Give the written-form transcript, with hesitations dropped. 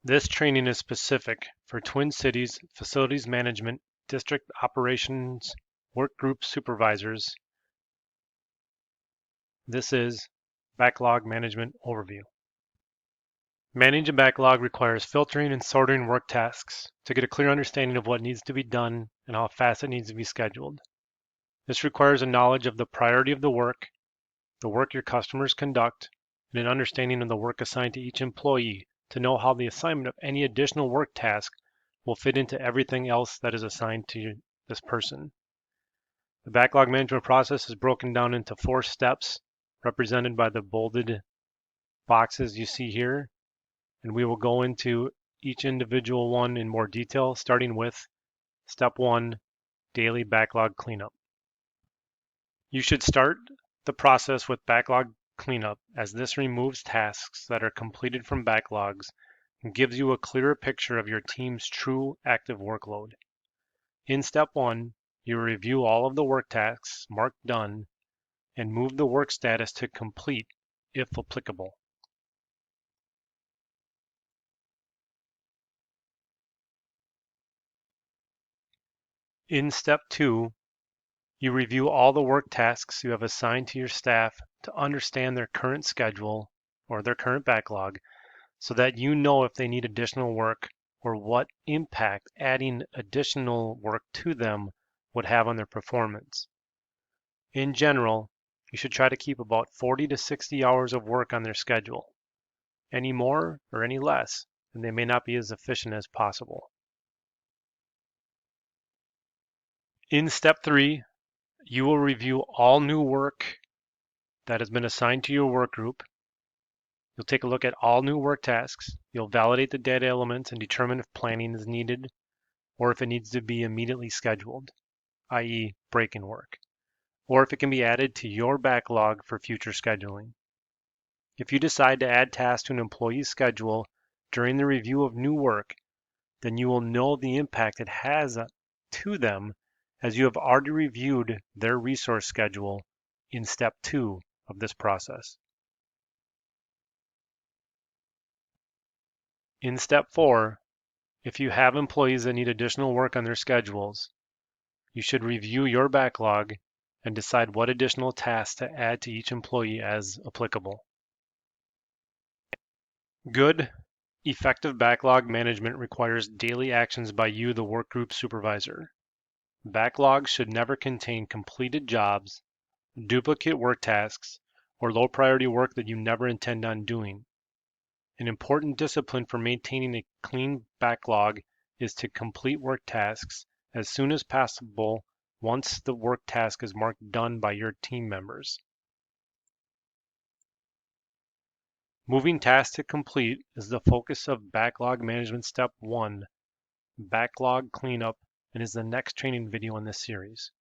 This training is specific for Twin Cities facilities management, district operations, work group supervisors. This is Backlog Management Overview. Managing a backlog requires filtering and sorting work tasks to get a clear understanding of what needs to be done and how fast it needs to be scheduled. This requires a knowledge of the priority of the work your customers conduct, and an understanding of the work assigned to each employee to know how the assignment of any additional work task will fit into everything else that is assigned to this person. The backlog management process is broken down into 4 steps, represented by the bolded boxes you see here, and we will go into each individual one in more detail, starting with Step 1, Daily Backlog Cleanup. You should start the process with backlog cleanup, as this removes tasks that are completed from backlogs and gives you a clearer picture of your team's true active workload. In Step 1, you review all of the work tasks marked done and move the work status to complete if applicable. In Step 2, you review all the work tasks you have assigned to your staff to understand their current schedule or their current backlog so that you know if they need additional work or what impact adding additional work to them would have on their performance. In general, you should try to keep about 40 to 60 hours of work on their schedule. Any more or any less, and they may not be as efficient as possible. In Step 3, you will review all new work that has been assigned to your work group. You'll take a look at all new work tasks. You'll validate the data elements and determine if planning is needed or if it needs to be immediately scheduled, i.e. break-in work, or if it can be added to your backlog for future scheduling. If you decide to add tasks to an employee's schedule during the review of new work, then you will know the impact it has to them as you have already reviewed their resource schedule in Step 2 of this process. In Step 4, if you have employees that need additional work on their schedules, you should review your backlog and decide what additional tasks to add to each employee as applicable. Good, effective backlog management requires daily actions by you, the workgroup supervisor. Backlogs should never contain completed jobs, duplicate work tasks, or low priority work that you never intend on doing. An important discipline for maintaining a clean backlog is to complete work tasks as soon as possible once the work task is marked done by your team members. Moving tasks to complete is the focus of Backlog Management Step 1, Backlog Cleanup, and is the next training video in this series.